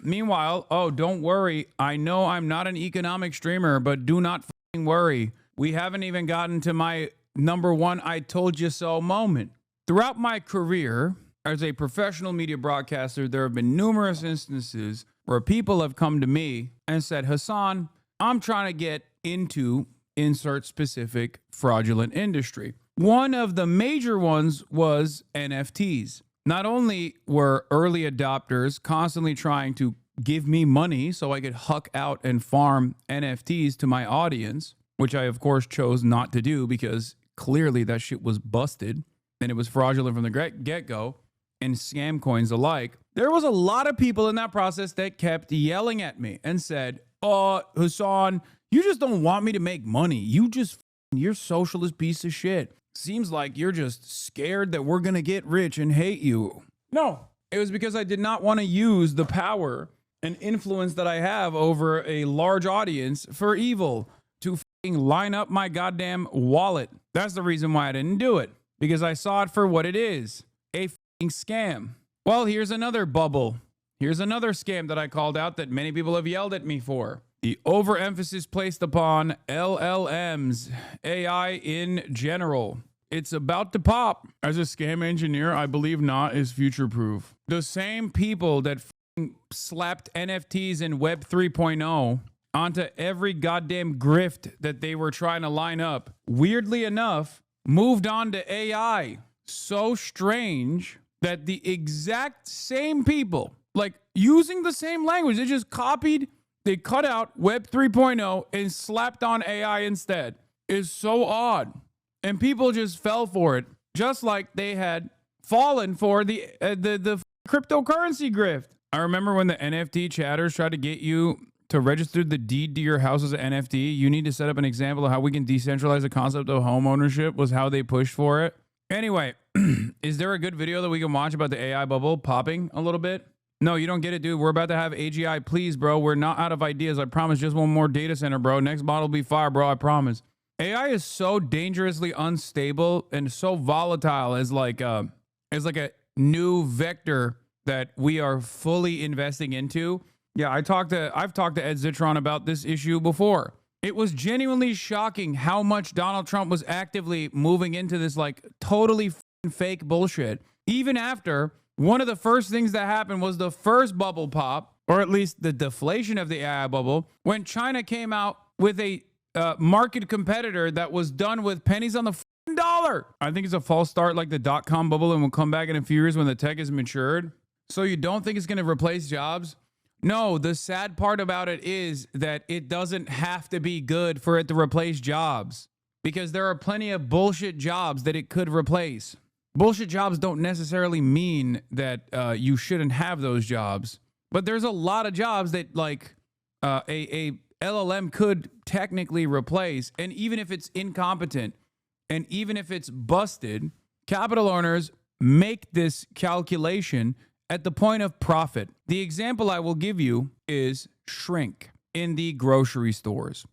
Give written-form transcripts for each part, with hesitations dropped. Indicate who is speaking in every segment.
Speaker 1: Meanwhile, oh, don't worry. I know I'm not an economic streamer, but do not fucking worry. We haven't even gotten to my number one I told you so moment. Throughout my career as a professional media broadcaster, there have been numerous instances where people have come to me and said, Hasan, I'm trying to get into insert specific fraudulent industry. One of the major ones was NFTs. Not only were early adopters constantly trying to give me money so I could huck out and farm NFTs to my audience, which I, of course, chose not to do because clearly that shit was busted and it was fraudulent from the get-go, and scam coins alike. There was a lot of people in that process that kept yelling at me and said, oh, Hasan, you just don't want me to make money. You're socialist piece of shit. Seems like you're just scared that we're going to get rich and hate you. No, it was because I did not want to use the power and influence that I have over a large audience for evil to line up my goddamn wallet. That's the reason why I didn't do it, because I saw it for what it is, a scam. Well, here's another bubble. Here's another scam that I called out that many people have yelled at me for. The overemphasis placed upon LLMs, AI in general. It's about to pop. As a scam engineer, I believe not is future-proof. The same people that slapped NFTs and Web 3.0 onto every goddamn grift that they were trying to line up, weirdly enough, moved on to AI. So strange that the exact same people, like using the same language, they just copied, they cut out Web 3.0 and slapped on AI instead. Is so odd. And people just fell for it, just like they had fallen for the cryptocurrency grift. I remember when the NFT chatters tried to get you to register the deed to your house as an NFT. You need to set up an example of how we can decentralize the concept of home ownership was how they pushed for it. Anyway, is there a good video that we can watch about the AI bubble popping a little bit? No, you don't get it, dude. We're about to have AGI. Please, bro. We're not out of ideas. I promise. Just one more data center, bro. Next model will be fire, bro. I promise. AI is so dangerously unstable and so volatile as like a new vector that we are fully investing into. Yeah, I've talked to Ed Zitron about this issue before. It was genuinely shocking how much Donald Trump was actively moving into this like totally fake bullshit. Even after one of the first things that happened was the first bubble pop, or at least the deflation of the AI bubble, when China came out with a market competitor that was done with pennies on the dollar. I think it's a false start like the dot-com bubble and will come back in a few years when the tech is matured. So you don't think it's going to replace jobs? No, the sad part about it is that it doesn't have to be good for it to replace jobs, because there are plenty of bullshit jobs that it could replace. Bullshit jobs don't necessarily mean that you shouldn't have those jobs, but there's a lot of jobs that like a LLM could technically replace. And even if it's incompetent and even if it's busted, capital owners make this calculation at the point of profit. The example I will give you is shrink in the grocery stores.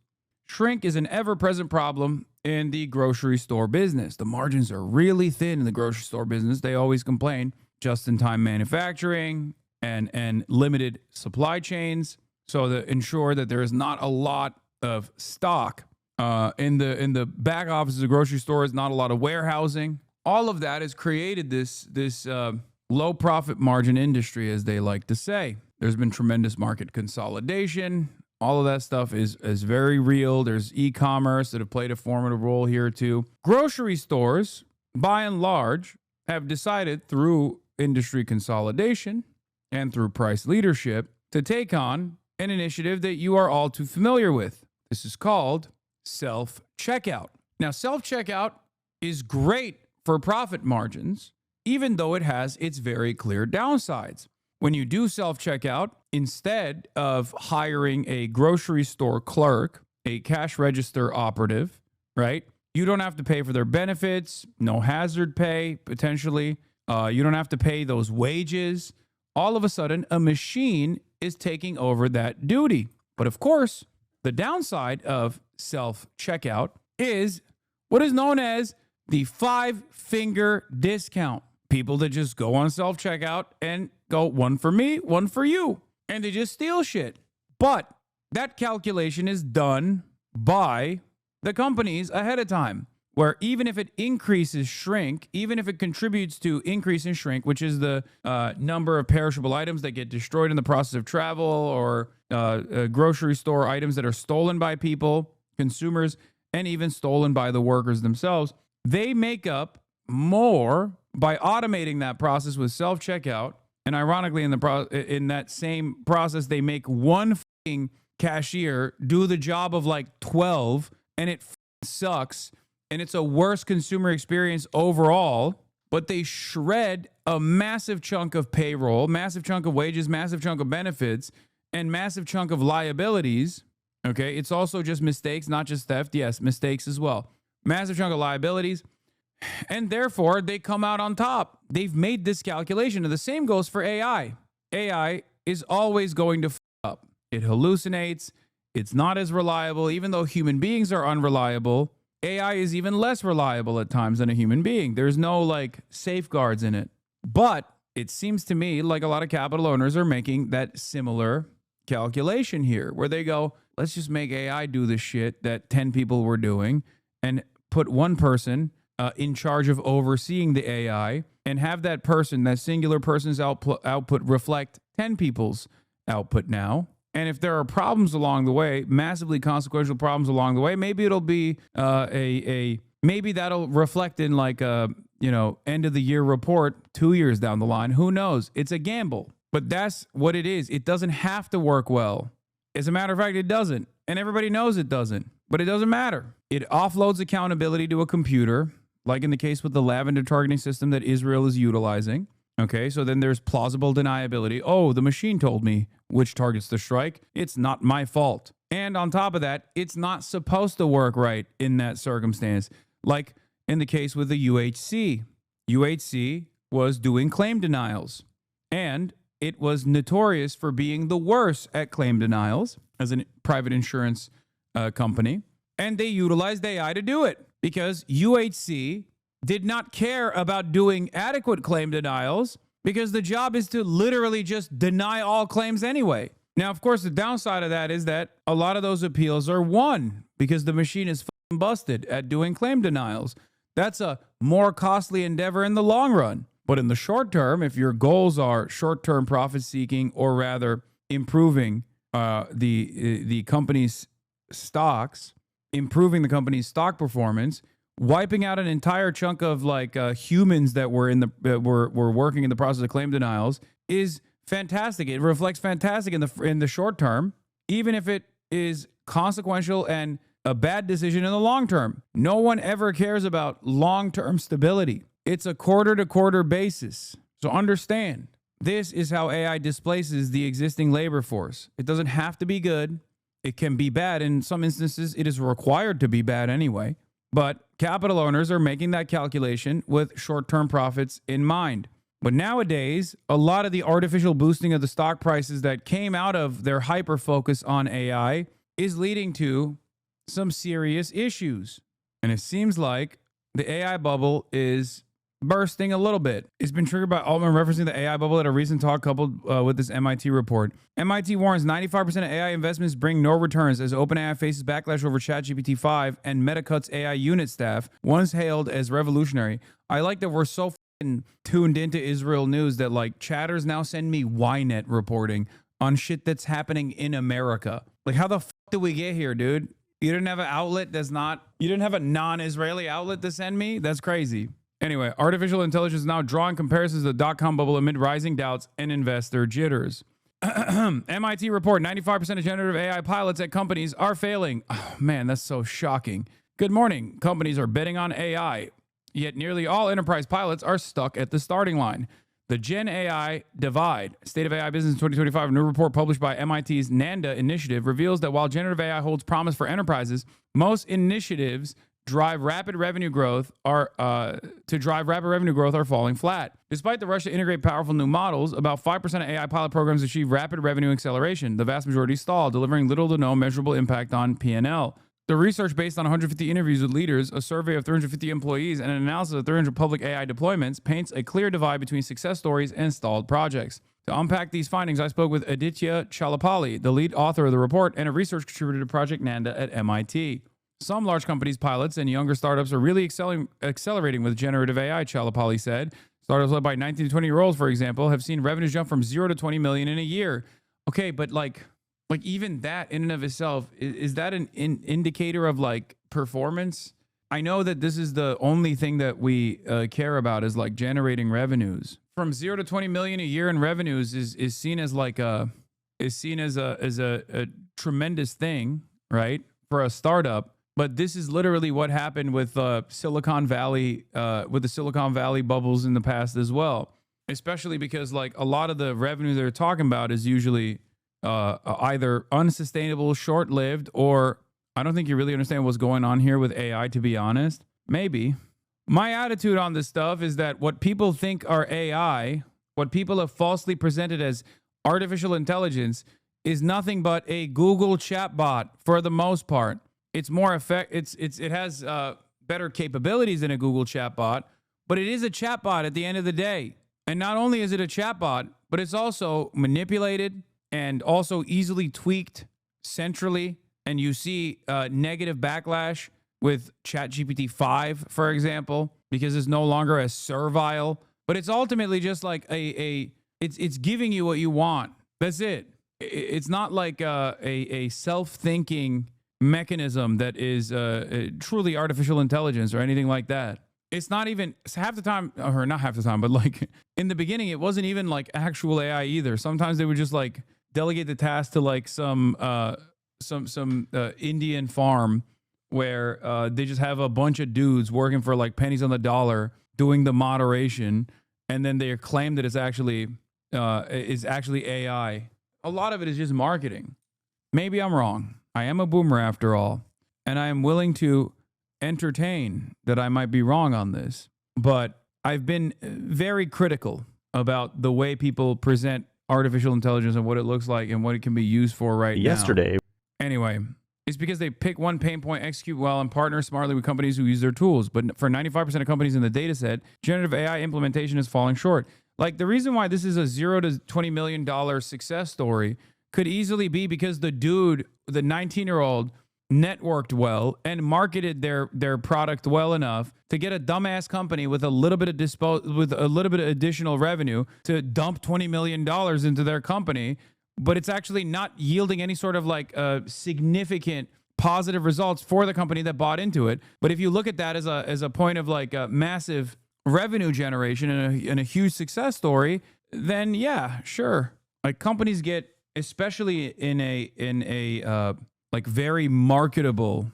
Speaker 1: Shrink is an ever-present problem in the grocery store business. The margins are really thin in the grocery store business. They always complain. Just-in-time manufacturing and limited supply chains, so to ensure that there is not a lot of stock in the back office of the grocery stores, not a lot of warehousing. All of that has created this low profit margin industry, as they like to say. There's been tremendous market consolidation. All of that stuff is very real. There's e-commerce that have played a formative role here too. Grocery stores, by and large, have decided through industry consolidation and through price leadership to take on an initiative that you are all too familiar with. This is called self-checkout. Now, self-checkout is great for profit margins, even though it has its very clear downsides. When you do self-checkout, instead of hiring a grocery store clerk, a cash register operative, right? You don't have to pay for their benefits, no hazard pay, potentially. You don't have to pay those wages. All of a sudden, a machine is taking over that duty. But of course, the downside of self-checkout is what is known as the 5-finger discount. People that just go on self-checkout and go, one for me, one for you. and they just steal shit. But that calculation is done by the companies ahead of time, where even if it increases shrink, even if it contributes to increase in shrink, which is the number of perishable items that get destroyed in the process of travel, or grocery store items that are stolen by people, consumers, and even stolen by the workers themselves, they make up more by automating that process with self-checkout. And ironically, in that same process, they make one cashier do the job of like 12, and it sucks, and it's a worse consumer experience overall. But they shred a massive chunk of payroll, massive chunk of wages, massive chunk of benefits, and massive chunk of liabilities. Okay, it's also just mistakes, not just theft. Yes, mistakes as well. Massive chunk of liabilities. And therefore, they come out on top. They've made this calculation. And the same goes for AI. AI is always going to up. It hallucinates. It's not as reliable. Even though human beings are unreliable, AI is even less reliable at times than a human being. There's no like safeguards in it. But it seems to me like a lot of capital owners are making that similar calculation here, where they go, let's just make AI do the shit that 10 people were doing and put one person in charge of overseeing the AI, and have that person, that singular person's output reflect 10 people's output now. And if there are problems along the way, massively consequential problems along the way, maybe it'll be maybe that'll reflect in like a end of the year report 2 years down the line. Who knows? It's a gamble, but that's what it is. It doesn't have to work well. As a matter of fact, it doesn't, and everybody knows it doesn't. But it doesn't matter. It offloads accountability to a computer, like in the case with the lavender targeting system that Israel is utilizing. Okay, so then there's plausible deniability. Oh, the machine told me which targets to strike. It's not my fault. And on top of that, it's not supposed to work right in that circumstance. Like in the case with the UHC. UHC was doing claim denials, and it was notorious for being the worst at claim denials as a private insurance company. And they utilized AI to do it because UHC did not care about doing adequate claim denials, because the job is to literally just deny all claims anyway. Now, of course, the downside of that is that a lot of those appeals are won because the machine is busted at doing claim denials. That's a more costly endeavor in the long run. But in the short term, if your goals are short-term profit seeking, or rather improving the company's stocks, improving the company's stock performance, wiping out an entire chunk of like humans that were were working in the process of claim denials is fantastic. It reflects fantastic in the short term, even if it is consequential and a bad decision in the long term. No one ever cares about long-term stability. It's a quarter-to-quarter basis. So understand, this is how AI displaces the existing labor force. It doesn't have to be good. It can be bad. In some instances, it is required to be bad anyway. But capital owners are making that calculation with short-term profits in mind. But nowadays, a lot of the artificial boosting of the stock prices that came out of their hyper-focus on AI is leading to some serious issues. And it seems like the AI bubble is bursting a little bit. It's been triggered by Altman referencing the AI bubble at a recent talk coupled with this MIT report. MIT warns 95% of AI investments bring no returns as OpenAI faces backlash over ChatGPT 5 and Meta cuts AI unit staff, once hailed as revolutionary. I like that we're so tuned into Israel news that like chatters now send me Ynet reporting on shit that's happening in America. Like, how the fuck did we get here, dude? You didn't have an outlet you didn't have a non-Israeli outlet to send me? That's crazy. Anyway, artificial intelligence is now drawing comparisons to the dot-com bubble amid rising doubts and investor jitters. MIT report, 95% of generative AI pilots at companies are failing. Oh, man, that's so shocking. Good morning. Companies are betting on AI, yet nearly all enterprise pilots are stuck at the starting line. The Gen AI Divide, State of AI Business in 2025, a new report published by MIT's NANDA initiative reveals that while generative AI holds promise for enterprises, most initiatives drive rapid revenue growth are falling flat. Despite the rush to integrate powerful new models, about 5% of AI pilot programs achieve rapid revenue acceleration. The vast majority stall, delivering little to no measurable impact on P&L. The research, based on 150 interviews with leaders, a survey of 350 employees, and an analysis of 300 public AI deployments, paints a clear divide between success stories and stalled projects. To unpack these findings, I spoke with Aditya Chalapalli, the lead author of the report and a research contributor to Project Nanda at MIT. Some large companies, pilots, and younger startups are really accelerating with generative AI, Chalapalli said. Startups led by 19 to 20-year-olds, for example, have seen revenues jump from 0 to 20 million in a year. Okay, but like even that in and of itself, is that an indicator of like performance? I know that this is the only thing that we care about is like generating revenues. From 0 to 20 million a year in revenues is seen as like a tremendous thing, right, for a startup. But this is literally what happened with Silicon Valley, with the Silicon Valley bubbles in the past as well. Especially because like a lot of the revenue they're talking about is usually either unsustainable, short-lived, or I don't think you really understand what's going on here with AI, to be honest. Maybe. My attitude on this stuff is that what people think are AI, what people have falsely presented as artificial intelligence, is nothing but a Google chatbot for the most part. It's more it has better capabilities than a Google chatbot, but it is a chatbot at the end of the day. And not only is it a chatbot, but it's also manipulated and also easily tweaked centrally. And you see negative backlash with ChatGPT 5, for example, because it's no longer as servile. But it's ultimately just like it's giving you what you want. That's it. It's not like a self-thinking mechanism that is truly artificial intelligence or anything like that. It's not even half the time, or not half the time, but like in the beginning, it wasn't even like actual AI either. Sometimes they would just like delegate the task to like some Indian farm where they just have a bunch of dudes working for like pennies on the dollar doing the moderation, and then they claim that it's actually AI. A lot of it is just marketing. Maybe I'm wrong. I am a boomer after all, and I am willing to entertain that I might be wrong on this. But I've been very critical about the way people present artificial intelligence and what it looks like and what it can be used for right now. Anyway, it's because they pick one pain point, execute well, and partner smartly with companies who use their tools. But for 95% of companies in the data set, generative AI implementation is falling short. Like the reason why this is a $0 to $20 million success story could easily be because the dude, the 19-year-old, networked well and marketed their product well enough to get a dumbass company with a little bit of additional revenue to dump $20 million into their company, but it's actually not yielding any sort of like significant positive results for the company that bought into it. But if you look at that as a point of like a massive revenue generation and a huge success story, then yeah, sure. Like companies get, especially in a like very marketable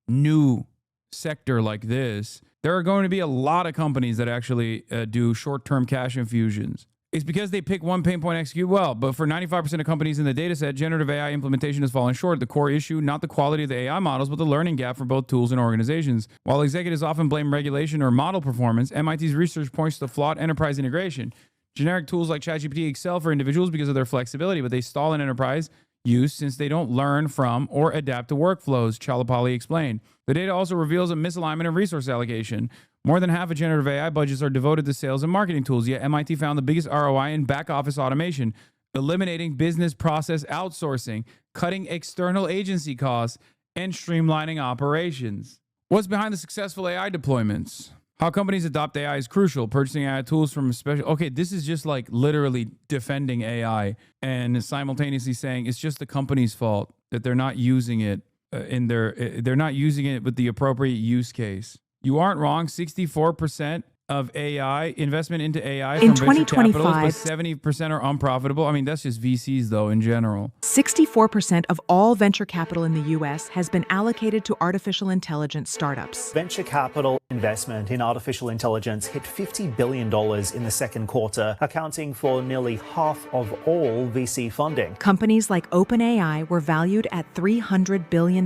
Speaker 1: new sector like this, there are going to be a lot of companies that actually do short-term cash infusions. It's because they pick one pain point, execute well. But for 95% of companies in the data set, generative AI implementation has fallen short. The core issue, not the quality of the AI models, but the learning gap for both tools and organizations. While executives often blame regulation or model performance, MIT's research points to flawed enterprise integration. Generic tools like ChatGPT excel for individuals because of their flexibility, but they stall in enterprise use since they don't learn from or adapt to workflows, Chalapalli explained. The data also reveals a misalignment of resource allocation. More than half of generative AI budgets are devoted to sales and marketing tools, yet MIT found the biggest ROI in back office automation, eliminating business process outsourcing, cutting external agency costs, and streamlining operations. What's behind the successful AI deployments? How companies adopt AI is crucial. Purchasing AI tools from special... Okay, this is just like literally defending AI and simultaneously saying it's just the company's fault that they're not using it they're not using it with the appropriate use case. You aren't wrong. 64% of AI investment into AI from venture capitals, but 70% are unprofitable. I mean, that's just VCs though in general.
Speaker 2: 64% of all venture capital in the US has been allocated to artificial intelligence startups.
Speaker 3: Venture capital investment in artificial intelligence hit $50 billion in the second quarter, accounting for nearly half of all VC funding.
Speaker 2: Companies like OpenAI were valued at $300 billion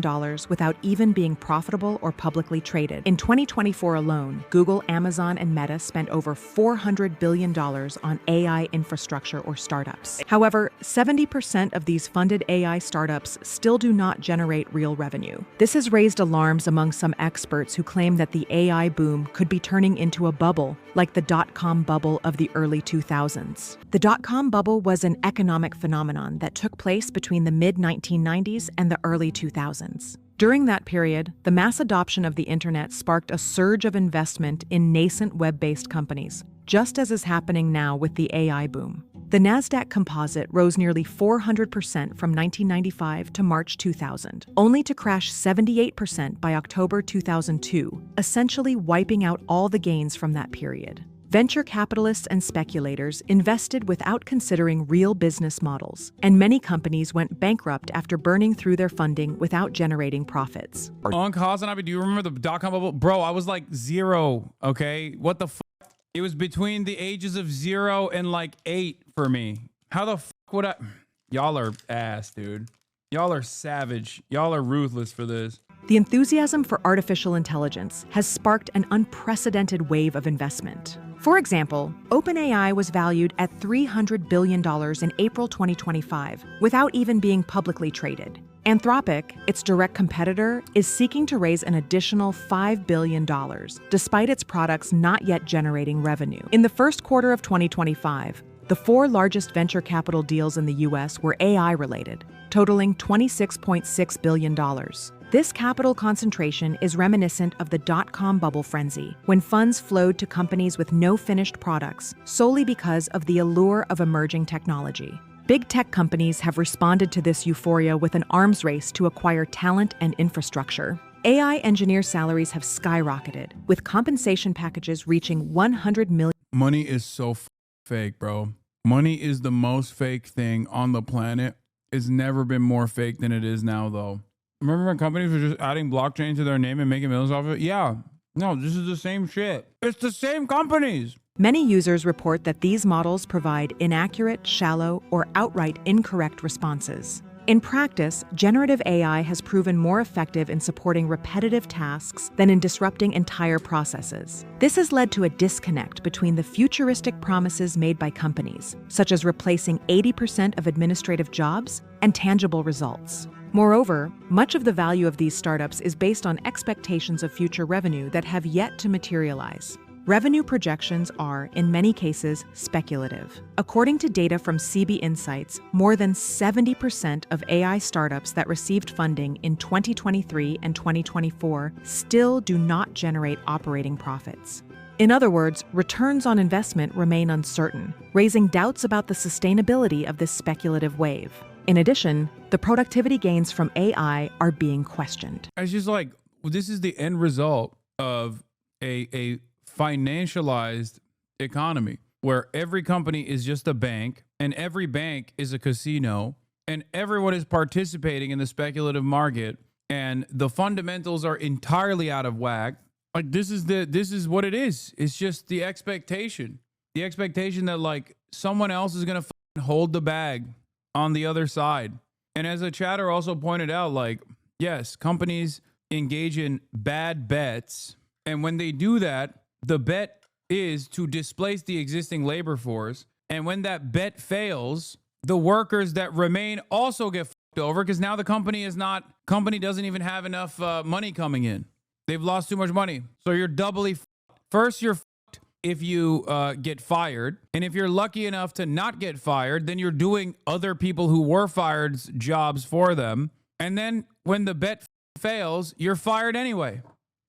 Speaker 2: without even being profitable or publicly traded. In 2024 alone, Google, Amazon, and Meta spent over $400 billion on AI infrastructure or startups. However, 70% of these funded AI startups still do not generate real revenue. This has raised alarms among some experts who claim that the AI boom could be turning into a bubble, like the dot-com bubble of the early 2000s. The dot-com bubble was an economic phenomenon that took place between the mid-1990s and the early 2000s. During that period, the mass adoption of the internet sparked a surge of investment in nascent web-based companies, just as is happening now with the AI boom. The Nasdaq Composite rose nearly 400% from 1995 to March 2000, only to crash 78% by October 2002, essentially wiping out all the gains from that period. Venture capitalists and speculators invested without considering real business models, and many companies went bankrupt after burning through their funding without generating profits.
Speaker 1: HasanAbi, do you remember the dot-com bubble? Bro, I was like 0, okay? What the fuck? It was between the ages of 0 and like 8 for me. How the fuck would I? Y'all are ass, dude. Y'all are savage. Y'all are ruthless for this.
Speaker 2: The enthusiasm for artificial intelligence has sparked an unprecedented wave of investment. For example, OpenAI was valued at $300 billion in April 2025, without even being publicly traded. Anthropic, its direct competitor, is seeking to raise an additional $5 billion, despite its products not yet generating revenue. In the first quarter of 2025, the 4 largest venture capital deals in the U.S. were AI-related, totaling $26.6 billion. This capital concentration is reminiscent of the dot-com bubble frenzy, when funds flowed to companies with no finished products solely because of the allure of emerging technology. Big tech companies have responded to this euphoria with an arms race to acquire talent and infrastructure. AI engineer salaries have skyrocketed, with compensation packages reaching $100 million.
Speaker 1: Money is so fake, bro. Money is the most fake thing on the planet. It's never been more fake than it is now, though. Remember when companies were just adding blockchain to their name and making millions off of it? Yeah. No, this is the same shit. It's the same companies.
Speaker 2: Many users report that these models provide inaccurate, shallow, or outright incorrect responses. In practice, generative AI has proven more effective in supporting repetitive tasks than in disrupting entire processes. This has led to a disconnect between the futuristic promises made by companies, such as replacing 80% of administrative jobs, and tangible results. Moreover, much of the value of these startups is based on expectations of future revenue that have yet to materialize. Revenue projections are, in many cases, speculative. According to data from CB Insights, more than 70% of AI startups that received funding in 2023 and 2024 still do not generate operating profits. In other words, returns on investment remain uncertain, raising doubts about the sustainability of this speculative wave. In addition, the productivity gains from AI are being questioned.
Speaker 1: It's just like, this is the end result of a financialized economy where every company is just a bank and every bank is a casino and everyone is participating in the speculative market and the fundamentals are entirely out of whack. Like this is what it is. It's just the expectation that like someone else is going to hold the bag on the other side. And as a chatter also pointed out, like, yes, companies engage in bad bets. And when they do that, the bet is to displace the existing labor force. And when that bet fails, the workers that remain also get fucked over because now the company doesn't even have enough money coming in. They've lost too much money. So you're doubly fucked. First, you're fucked if you get fired. And if you're lucky enough to not get fired, then you're doing other people who were fired's jobs for them. And then when the bet fails, you're fired anyway.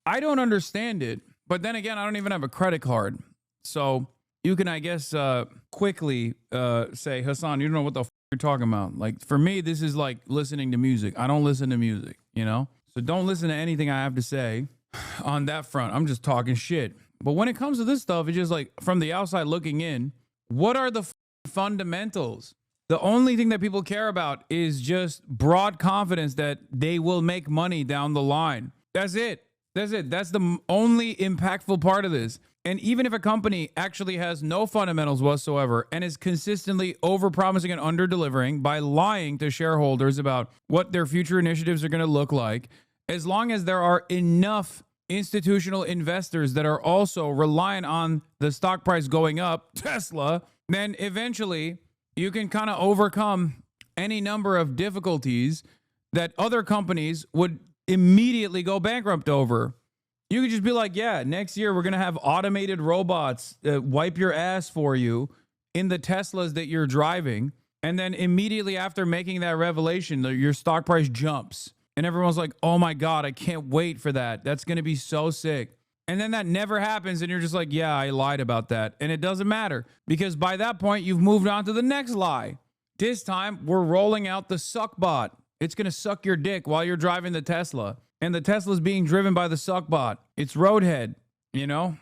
Speaker 1: I don't understand it. But then again, I don't even have a credit card. So you can, I guess, quickly say, Hasan, you don't know what the f you're talking about. Like, for me, this is like listening to music. I don't listen to music, you know? So don't listen to anything I have to say on that front. I'm just talking shit. But when it comes to this stuff, it's just like, from the outside looking in, what are the fundamentals? The only thing that people care about is just broad confidence that they will make money down the line. That's it. That's it. That's the only impactful part of this. And even if a company actually has no fundamentals whatsoever and is consistently overpromising and underdelivering by lying to shareholders about what their future initiatives are going to look like, as long as there are enough institutional investors that are also reliant on the stock price going up, Tesla, then eventually you can kind of overcome any number of difficulties that other companies would immediately go bankrupt over. You could just be like, yeah, next year we're going to have automated robots wipe your ass for you in the Teslas that you're driving. And then immediately after making that revelation, your stock price jumps. And everyone's like, oh my God, I can't wait for that. That's going to be so sick. And then that never happens. And you're just like, yeah, I lied about that. And it doesn't matter because by that point, you've moved on to the next lie. This time, we're rolling out the suck bot. It's going to suck your dick while you're driving the Tesla. And the Tesla's being driven by the suck bot. It's Roadhead, you know?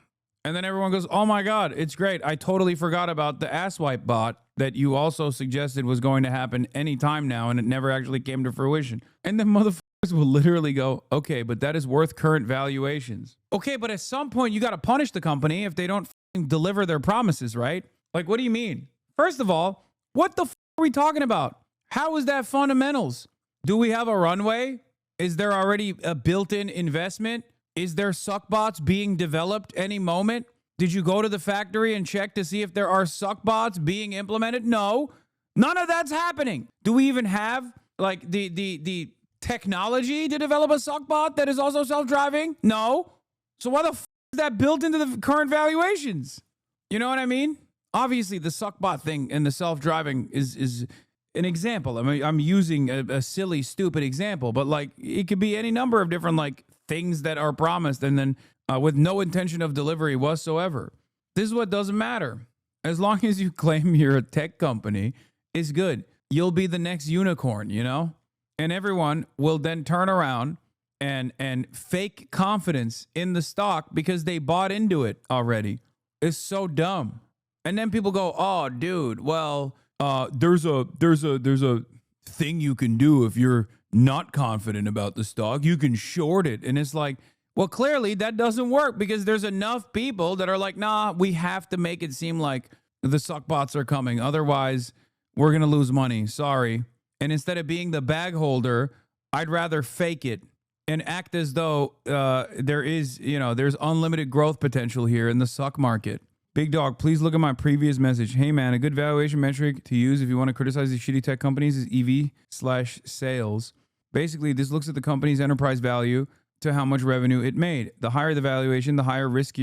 Speaker 1: And then everyone goes, oh my God, it's great. I totally forgot about the ass wipe bot that you also suggested was going to happen anytime now, and it never actually came to fruition. And then motherfuckers will literally go, okay, but that is worth current valuations. Okay, but at some point, you got to punish the company if they don't deliver their promises, right? Like, what do you mean? First of all, what the are we talking about? How is that fundamentals? Do we have a runway? Is there already a built-in investment? Is there suck bots being developed any moment? Did you go to the factory and check to see if there are suck bots being implemented? No, none of that's happening. Do we even have like the technology to develop a suck bot that is also self-driving? No. So why the is that built into the current valuations? You know what I mean? Obviously, the suck bot thing and the self-driving is an example. I mean, I'm using a silly, stupid example, but like it could be any number of different like things that are promised and then with no intention of delivery whatsoever. This is what doesn't matter. As long as you claim you're a tech company, it's good. You'll be the next unicorn, you know? And everyone will then turn around and fake confidence in the stock because they bought into it already. It's so dumb. And then people go, "Oh, dude, well, there's a thing you can do if you're not confident about the stock. You can short it." And it's like, well, clearly that doesn't work because there's enough people that are like, "Nah, we have to make it seem like the suck bots are coming. Otherwise, we're going to lose money. Sorry." And instead of being the bag holder, I'd rather fake it and act as though there's unlimited growth potential here in the suck market. Big Dog, please look at my previous message. Hey, man, a good valuation metric to use if you want to criticize these shitty tech companies is EV/sales. Basically, this looks at the company's enterprise value to how much revenue it made. The higher the valuation, the higher risk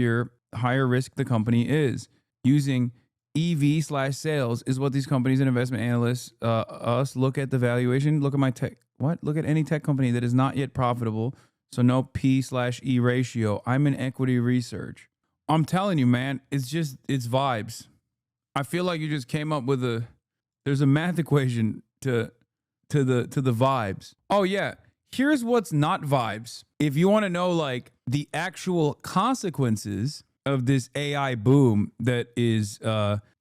Speaker 1: the company is. Using EV/sales is what these companies and investment analysts, us, look at the valuation. Look at my tech. What? Look at any tech company that is not yet profitable. So no P/E ratio. I'm in equity research. I'm telling you, man, it's vibes. I feel like you just came up with there's a math equation to the vibes. Oh yeah. Here's what's not vibes. If you want to know like the actual consequences of this AI boom that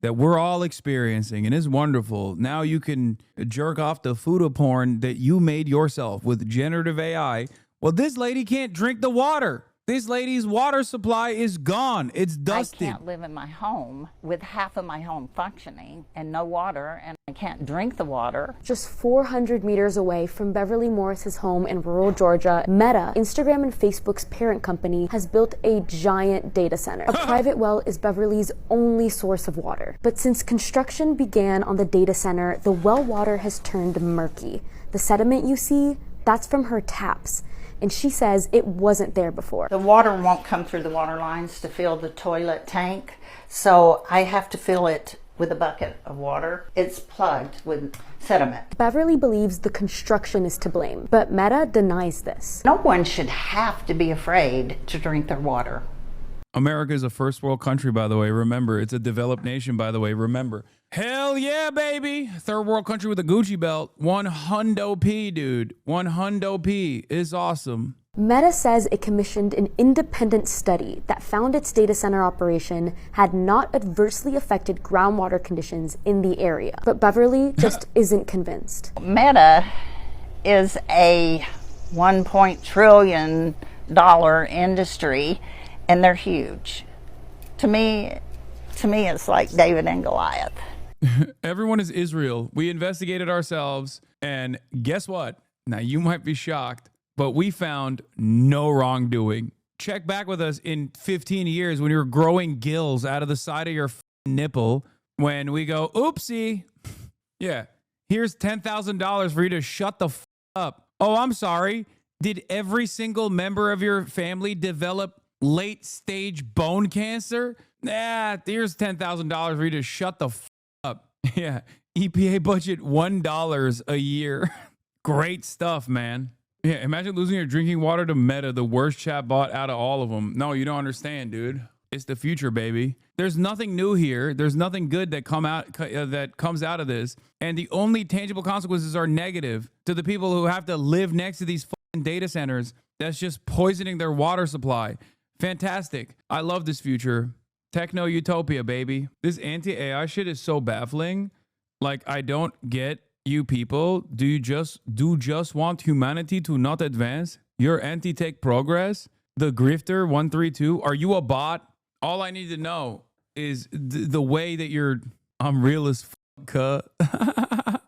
Speaker 1: we're all experiencing and is wonderful. Now you can jerk off the photo porn that you made yourself with generative AI. Well, this lady can't drink the water. This lady's water supply is gone. It's dusted.
Speaker 4: I can't live in my home with half of my home functioning and no water, and I can't drink the water.
Speaker 5: Just 400 meters away from Beverly Morris's home in rural Georgia, Meta, Instagram and Facebook's parent company, has built a giant data center. A private well is Beverly's only source of water. But since construction began on the data center, the well water has turned murky. The sediment you see, that's from her taps. And she says it wasn't there before.
Speaker 4: The water won't come through the water lines to fill the toilet tank, so I have to fill it with a bucket of water. It's plugged with sediment.
Speaker 5: Beverly believes the construction is to blame, but Meta denies this.
Speaker 4: No one should have to be afraid to drink their water.
Speaker 1: America is a first world country, by the way. Remember, it's a developed nation, by the way. Remember. Hell yeah, baby. Third world country with a Gucci belt. 100 P, dude. 100 P is awesome.
Speaker 5: Meta says it commissioned an independent study that found its data center operation had not adversely affected groundwater conditions in the area. But Beverly just isn't convinced.
Speaker 4: Meta is a $1 trillion industry, and they're huge. To me, it's like David and Goliath.
Speaker 1: Everyone is Israel. We investigated ourselves, and guess what? Now, you might be shocked, but we found no wrongdoing. check back with us in 15 years when you're growing gills out of the side of your nipple when we go, oopsie. Yeah, here's $10,000 for you to shut the up. Oh, I'm sorry. Did every single member of your family develop late stage bone cancer? Nah, here's $10,000 for you to shut the up. Yeah, EPA budget $1 a year. Great stuff, man. Yeah, imagine losing your drinking water to Meta, the worst chatbot out of all of them. No, you don't understand, dude. It's the future, baby. There's nothing new here. There's nothing good that comes out of this. And the only tangible consequences are negative to the people who have to live next to these fucking data centers. That's just poisoning their water supply. Fantastic. I love this future. Techno utopia, baby. This anti-AI shit is so baffling. Like, I don't get you people. Do you just want humanity to not advance? You're anti-tech progress? The Grifter 132, are you a bot? All I need to know is the way that you're, I'm real as fuck.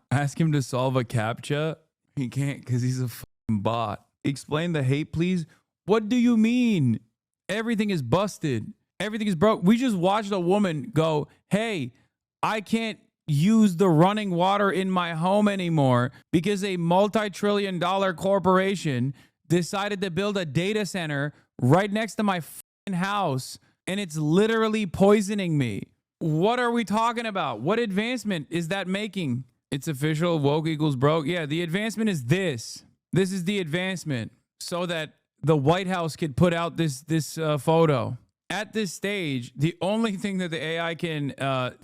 Speaker 1: Ask him to solve a CAPTCHA. He can't because he's a fucking bot. Explain the hate, please. What do you mean? Everything is busted. Everything is broke. We just watched a woman go, hey, I can't use the running water in my home anymore because a multi-trillion-dollar corporation decided to build a data center right next to my fucking house, and it's literally poisoning me. What are we talking about? What advancement is that making? It's official. Woke equals broke. Yeah, the advancement is this. This is the advancement so that the White House could put out this photo. At this stage, the only thing that the AI can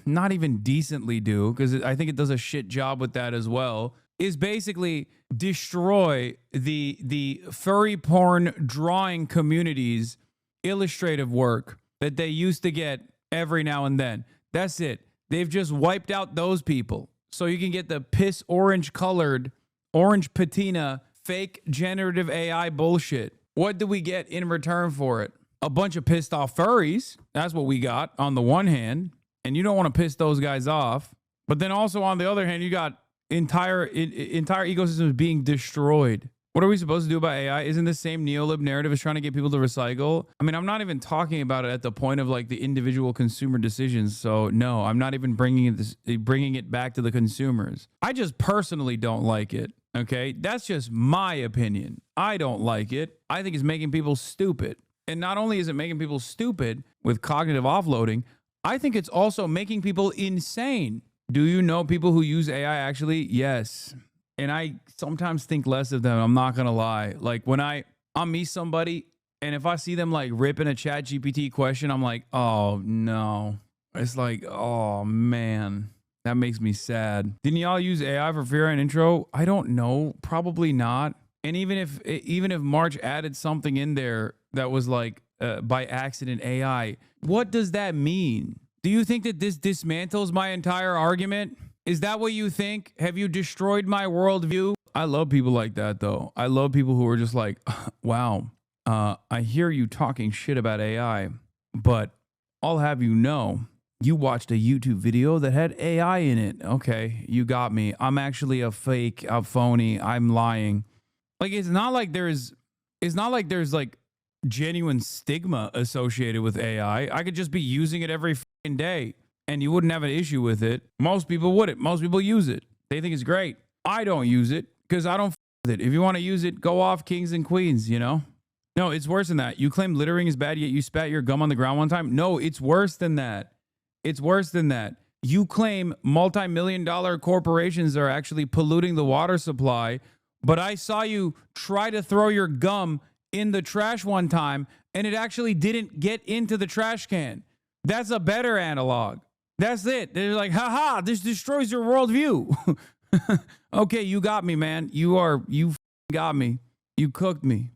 Speaker 1: not even decently do, because I think it does a shit job with that as well, is basically destroy the furry porn drawing community's illustrative work that they used to get every now and then. That's it. They've just wiped out those people. So you can get the piss orange colored, orange patina, fake generative AI bullshit. What do we get in return for it? A bunch of pissed off furries. That's what we got on the one hand. And you don't want to piss those guys off. But then also on the other hand, you got entire ecosystems being destroyed. What are we supposed to do about AI? Isn't the same neolib narrative is trying to get people to recycle? I mean, I'm not even talking about it at the point of like the individual consumer decisions. So no, I'm not even bringing it back to the consumers. I just personally don't like it. Okay, that's just my opinion. I don't like it. I think it's making people stupid. And not only is it making people stupid with cognitive offloading, I think it's also making people insane. Do you know people who use AI actually? Yes. And I sometimes think less of them. I'm not going to lie. Like when I'll meet somebody and if I see them like ripping a chat GPT question, I'm like, oh no. It's like, oh man, that makes me sad. Didn't y'all use AI for Fear and intro? I don't know. Probably not. And even if March added something in there that was like by accident AI, what does that mean? Do you think that this dismantles my entire argument? Is that what you think? Have you destroyed my worldview? I love people like that, though. I love people who are just like, wow, I hear you talking shit about AI, but I'll have you know, you watched a YouTube video that had AI in it. Okay, you got me. I'm actually a fake, a phony. I'm lying. Like, it's not like there's like genuine stigma associated with AI. I could just be using it every fucking day and you wouldn't have an issue with it. Most people wouldn't. Most people use it. They think it's great. I don't use it because I don't with it. If you want to use it, go off kings and queens, you know? No, it's worse than that. You claim littering is bad, yet you spat your gum on the ground one time. No, it's worse than that. It's worse than that. You claim multi-million-dollar corporations are actually polluting the water supply, but I saw you try to throw your gum in the trash one time and it actually didn't get into the trash can. That's a better analog. That's it. They're like, haha, this destroys your worldview. Okay, you got me, man. You got me. You cooked me.